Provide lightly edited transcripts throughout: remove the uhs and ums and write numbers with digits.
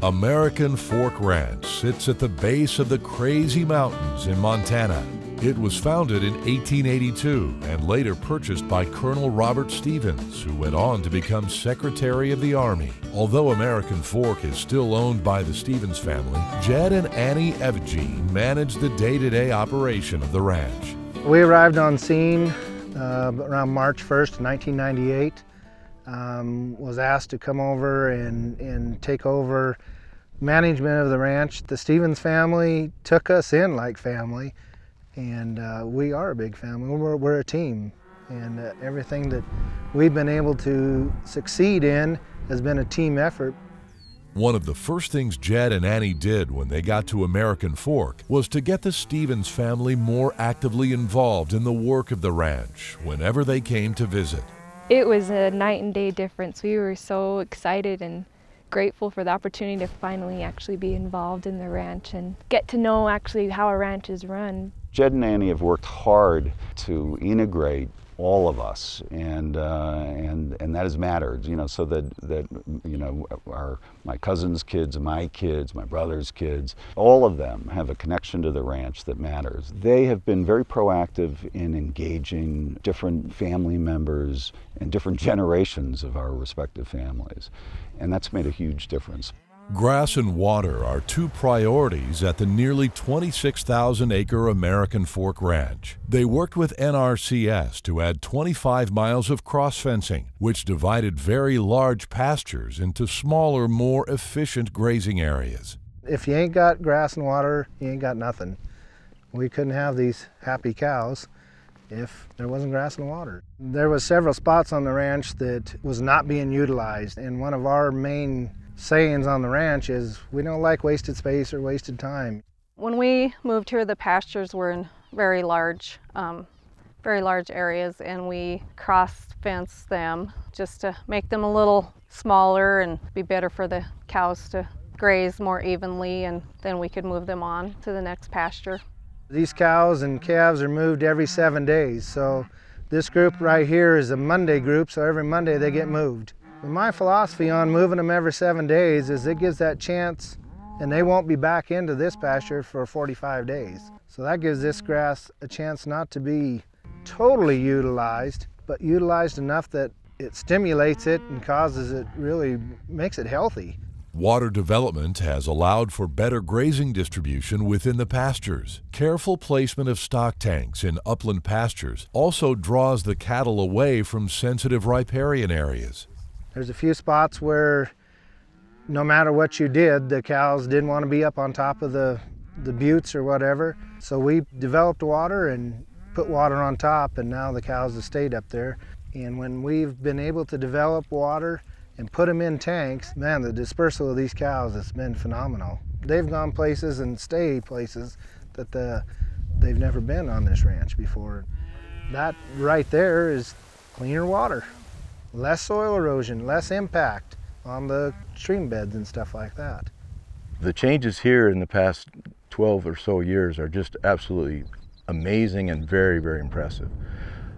American Fork Ranch sits at the base of the Crazy Mountains in Montana. It was founded in 1882 and later purchased by Colonel Robert Stevens, who went on to become Secretary of the Army. Although American Fork is still owned by the Stevens family, Jed and Annie Evgene manage the day-to-day operation of the ranch. We arrived on scene around March 1st, 1998. Was asked to come over and take over management of the ranch. The Stevens family took us in like family, and we are a big family. We're a team, and everything that we've been able to succeed in has been a team effort. One of the first things Jed and Annie did when they got to American Fork was to get the Stevens family more actively involved in the work of the ranch whenever they came to visit. It was a night and day difference. We were so excited and grateful for the opportunity to finally actually be involved in the ranch and get to know actually how a ranch is run. Jed and Annie have worked hard to integrate all of us, and that has mattered, so that my cousin's kids, my brother's kids, all of them have a connection to the ranch that matters. They have been very proactive in engaging different family members and different generations of our respective families, and that's made a huge difference. Grass and water are two priorities at the nearly 26,000-acre American Fork Ranch. They worked with NRCS to add 25 miles of cross-fencing, which divided very large pastures into smaller, more efficient grazing areas. If you ain't got grass and water, you ain't got nothing. We couldn't have these happy cows if there wasn't grass and water. There was several spots on the ranch that was not being utilized, and one of our main sayings on the ranch is we don't like wasted space or wasted time. When we moved here, the pastures were in very large areas, and we cross-fenced them just to make them a little smaller and be better for the cows to graze more evenly, and then we could move them on to the next pasture. These cows and calves are moved every 7 days, so this group right here is a Monday group, so every Monday they get moved. My philosophy on moving them every 7 days is it gives that chance, and they won't be back into this pasture for 45 days. So that gives this grass a chance not to be totally utilized, but utilized enough that it stimulates it and really makes it healthy. Water development has allowed for better grazing distribution within the pastures. Careful placement of stock tanks in upland pastures also draws the cattle away from sensitive riparian areas. There's a few spots where no matter what you did, the cows didn't want to be up on top of the buttes or whatever. So we developed water and put water on top, and now the cows have stayed up there. And when we've been able to develop water and put them in tanks, man, the dispersal of these cows has been phenomenal. They've gone places and stay places that they've never been on this ranch before. That right there is cleaner water. Less soil erosion, less impact on the stream beds and stuff like that. The changes here in the past 12 or so years are just absolutely amazing and very, very impressive.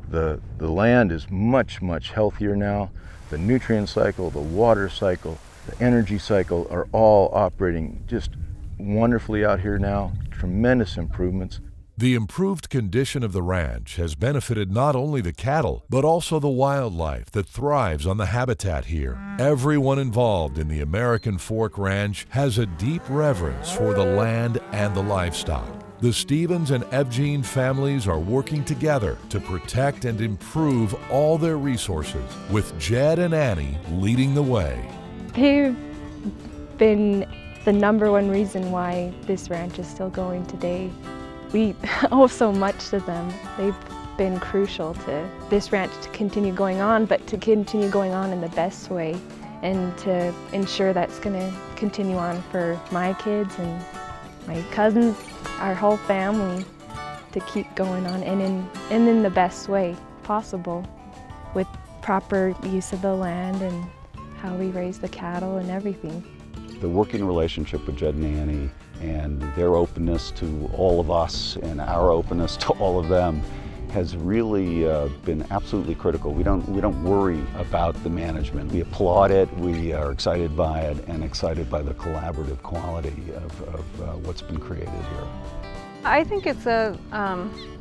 The land is much, much healthier now. The nutrient cycle, the water cycle, the energy cycle are all operating just wonderfully out here now. Tremendous improvements. The improved condition of the ranch has benefited not only the cattle, but also the wildlife that thrives on the habitat here. Everyone involved in the American Fork Ranch has a deep reverence for the land and the livestock. The Stevens and Evgene families are working together to protect and improve all their resources, with Jed and Annie leading the way. They've been the #1 reason why this ranch is still going today. We owe so much to them. They've been crucial to this ranch to continue going on, but to continue going on in the best way, and to ensure that's going to continue on for my kids and my cousins, our whole family, to keep going on and in the best way possible, with proper use of the land and how we raise the cattle and everything. The working relationship with Jed and Annie and their openness to all of us and our openness to all of them has really been absolutely critical. We don't worry about the management. We applaud it, we are excited by it, and excited by the collaborative quality of what's been created here. I think it's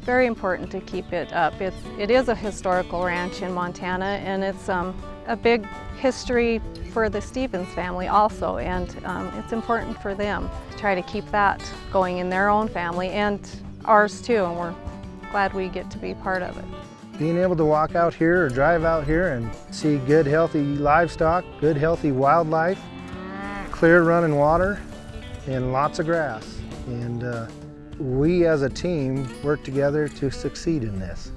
very important to keep it up. It is a historical ranch in Montana, and it's a big history for the Stevens family also, and it's important for them to try to keep that going in their own family and ours too, and we're glad we get to be part of it. Being able to walk out here or drive out here and see good healthy livestock, good healthy wildlife, clear running water, and lots of grass. And we as a team work together to succeed in this.